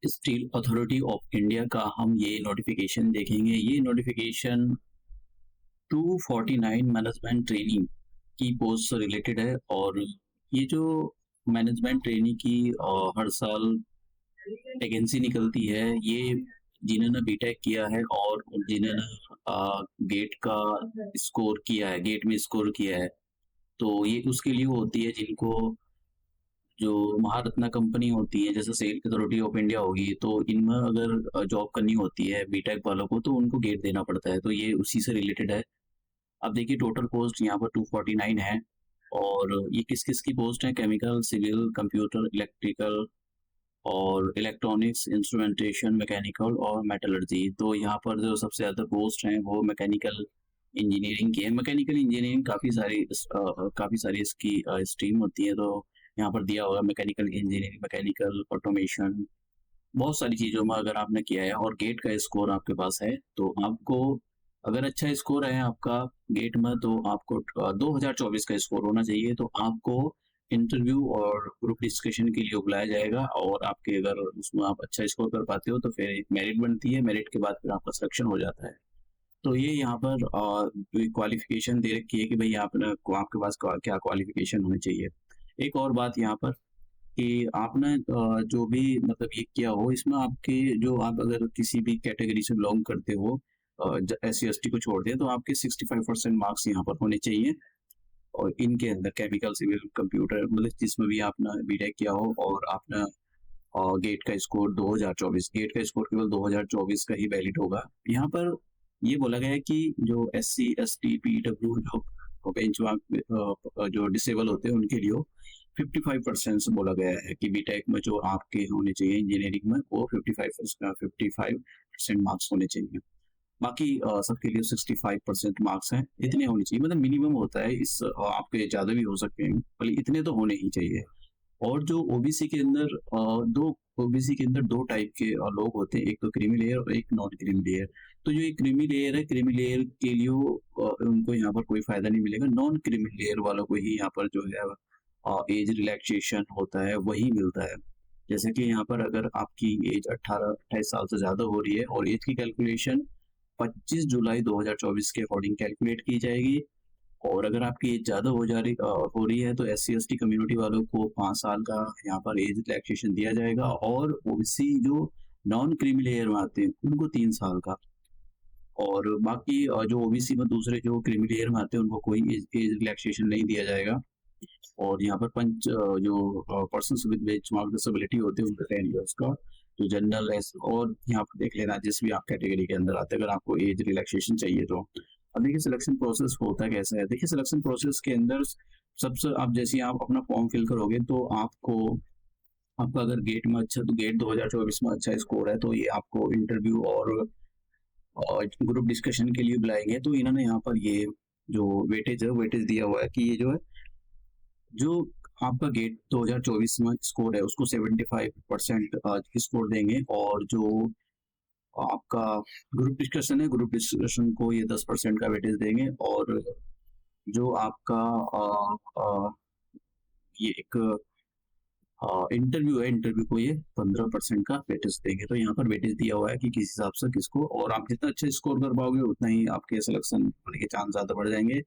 Steel authority of India का हम ये नोटिफिकेशन देखेंगे। ये नोटिफिकेशन 249 मैनेजमेंट ट्रेनिंग की पोस्ट से रिलेटेड है। और ये जो मैनेजमेंट ट्रेनिंग की हर साल वैकेंसी निकलती है, ये जिन्होंने बीटेक किया है और जिन्होंने गेट का स्कोर किया है, गेट में स्कोर किया है, तो ये उसके लिए होती है जिनको जो महारत्ना कंपनी होती है, जैसे सेल अथॉरिटी ऑफ इंडिया होगी, तो इनमें अगर जॉब करनी होती है बीटेक वालों को तो उनको गेट देना पड़ता है। तो ये उसी से रिलेटेड है। अब देखिए टोटल पोस्ट यहाँ पर 249 है। और ये किस किस की पोस्ट है? केमिकल, सिविल, कंप्यूटर, इलेक्ट्रिकल और इलेक्ट्रॉनिक्स, इंस्ट्रूमेंटेशन, मैकेनिकल और मेटलर्जी। तो यहाँ पर जो सबसे ज़्यादा पोस्ट हैं वो मैकेनिकल इंजीनियरिंग की है। मैकेनिकल इंजीनियरिंग काफ़ी सारी इसकी स्ट्रीम होती है। तो यहाँ पर दिया होगा मैकेनिकल इंजीनियरिंग, मैकेनिकल ऑटोमेशन, बहुत सारी चीज़ों में अगर आपने किया है और गेट का स्कोर आपके पास है तो आपको, अगर अच्छा स्कोर है आपका गेट में, तो आपको 2024 का स्कोर होना चाहिए, तो आपको इंटरव्यू और ग्रुप डिस्कशन के लिए बुलाया जाएगा। और आपके अगर उसमें आप अच्छा स्कोर कर पाते हो तो फिर एक मेरिट बनती है, मेरिट के बाद फिर आपका सिलेक्शन हो जाता है। तो ये यहाँ पर क्वालिफिकेशन दे रखी है कि भाई आपके पास क्या क्वालिफिकेशन होनी चाहिए। एक और बात यहाँ पर कि आपने जो भी मतलब ये किया हो, इसमें आपके जो आप अगर किसी भी कैटेगरी से बिलोंग करते हो, SC ST को छोड़ दें, तो आपके 65% मार्क्स यहाँ पर होने चाहिए। और इनके अंदर केमिकल, सिविल, कंप्यूटर, मतलब जिसमें भी आपने बीटेक किया हो और आपने गेट का स्कोर 2024, गेट का स्कोर केवल 2024 का ही वैलिड होगा। यहाँ पर ये बोला गया है कि जो SC ST PW जो बेंचमार्क जो डिसेबल होते हैं उनके लिए 55% से बोला गया है कि बीटेक में जो आपके होने चाहिए इंजीनियरिंग में वो 55% मार्क्स होने चाहिए। बाकी सबके लिए 65% मार्क्स हैं, इतने होने चाहिए, मतलब मिनिमम होता है। इस आपके ज़्यादा भी हो सकते हैं, पर इतने तो होने ही चाहिए। और जो ओबीसी के अंदर दो टाइप के लोग होते हैं, एक तो क्रीमी लेयर और एक नॉन क्रीमी लेयर। तो जो ये क्रीमी लेयर है, क्रीमी लेयर के लिए उनको यहाँ पर कोई फायदा नहीं मिलेगा। नॉन क्रीमी लेयर वालों को ही यहाँ पर जो है एज रिलैक्सेशन होता है वही मिलता है। जैसे कि यहाँ पर अगर आपकी एज 18-28 साल से ज्यादा हो रही है और एज की कैलकुलेशन 25 जुलाई 2024 के अकॉर्डिंग कैलकुलेट की जाएगी। और अगर आपकी एज ज्यादा हो रही है तो SC ST कम्युनिटी वालों को 5 साल का यहाँ पर एज रिलैक्सेशन दिया जाएगा। और ओबीसी जो नॉन क्रीमी लेयर में आते हैं उनको 3 साल का। और बाकी जो ओबीसी में दूसरे जो क्रीमी लेयर में आते हैं उनको कोई एज रिलैक्सेशन नहीं दिया जाएगा। और यहाँ पर जो पर्सन विद बेंचमार्क डिसेबिलिटी होते हैं उनका 10 इयर्स का जो जनरल है। और यहाँ पर देख लेना जिस भी आप कैटेगरी के अंदर आते हैं, अगर आपको एज रिलैक्सेशन चाहिए तो। अब देखिए सिलेक्शन प्रोसेस होता कैसा है। देखिए सिलेक्शन प्रोसेस के अंदर सबसे आप जैसे आप अपना फॉर्म फिल करोगे तो आपका अगर गेट में अच्छा, तो गेट 2024 में अच्छा स्कोर है तो ये आपको इंटरव्यू और ग्रुप डिस्कशन के लिए बुलाएंगे। तो इन्होंने यहाँ पर ये जो वेटेज दिया हुआ है कि ये जो आपका गेट 2024 में स्कोर है उसको 75% स्कोर देंगे। और जो आपका ग्रुप डिस्कशन है, ग्रुप डिस्कशन को ये 10% का वेटेज देंगे। और जो आपका ये एक इंटरव्यू है, इंटरव्यू को ये 15% का वेटेज देंगे। तो यहाँ पर वेटेज दिया हुआ है कि किस हिसाब से किसको, और आप जितना अच्छा स्कोर कर पाओगे उतना ही आपके सिलेक्शन होने के चांस ज्यादा बढ़ जाएंगे।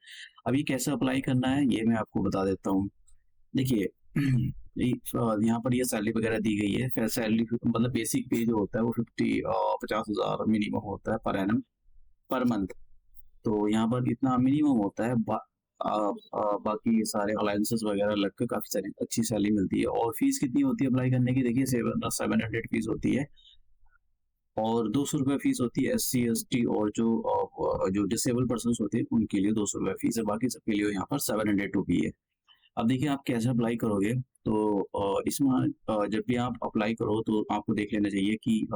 अभी कैसे अप्लाई करना है ये मैं आपको बता देता हूँ। देखिए यहाँ पर ये सैलरी वगैरह दी गई है। फिर सैलरी मतलब बेसिक पे जो होता है वो 50,000 मिनिमम होता है पर एनम पर मंथ। तो यहाँ पर इतना मिनिमम होता है। बाकी सारे अलायंसेस वगैरह लग के काफी सारी अच्छी सैलरी मिलती है। और फीस कितनी होती है अप्लाई करने की? देखिए 700 फीस होती है और 200 रुपये फीस होती है SC ST और जो डिसेबल पर्सन होते हैं उनके लिए 200 रुपये फीस है। बाकी सबके लिए यहाँ पर 700 रुपये है। अब देखिए आप कैसे अप्लाई करोगे। तो इसमें जब भी आप अप्लाई करो तो आपको देख लेना चाहिए कि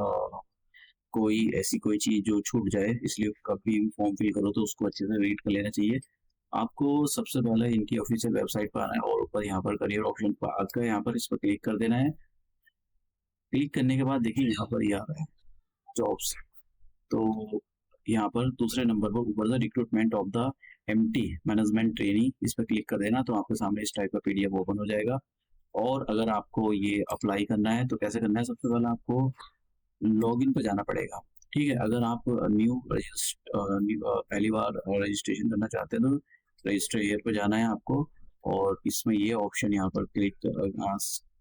कोई ऐसी कोई चीज जो छूट जाए, इसलिए कभी फॉर्म फिल करो तो उसको अच्छे से रीड कर लेना चाहिए। आपको सबसे पहले इनकी ऑफिशियल वेबसाइट पर आना है और ऊपर यहाँ पर करियर ऑप्शन पर आकर यहाँ पर इस पर क्लिक कर देना है। क्लिक करने के बाद देखिए यहाँ पर ये आ रहा है जॉब्स। तो यहाँ पर दूसरे नंबर पर ऊपर the recruitment of the MT management training, इस पर क्लिक कर देना तो आपके सामने इस टाइप का PDF ओपन हो जाएगा। और अगर आपको ये अप्लाई करना है तो कैसे करना है, सबसे पहले आपको लॉगिन पे जाना पड़ेगा, ठीक है? अगर आप पहली बार रजिस्ट्रेशन करना चाहते हैं तो रजिस्टर हियर पे जाना है आपको और इसमें ये ऑप्शन यहाँ पर क्लिक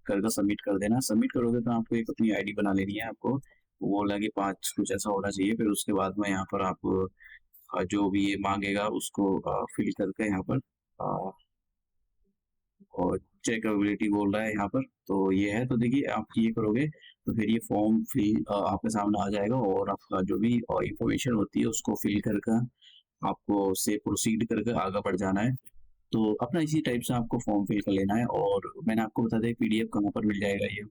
करके सबमिट कर देना है। सबमिट करोगे तो आपको एक अपनी आईडी बना लेनी है आपको, वो बोला कि 5 कुछ ऐसा होना चाहिए। फिर उसके बाद में यहाँ पर आप जो भी ये माँगेगा उसको फिल करके यहाँ पर अ, और चेक अवेलेबिलिटी बोल रहा है यहाँ पर, तो ये है। तो देखिए आप ये करोगे तो फिर ये फॉर्म फिल आपके सामने आ जाएगा और आपका जो भी इंफॉर्मेशन होती है उसको फिल करके आपको से प्रोसीड करके आगे बढ़ जाना है। तो अपना इसी टाइप से आपको फॉर्म फिल कर लेना है और मैंने आपको बता दिया पीडीएफ कहाँ पर मिल जाएगा ये।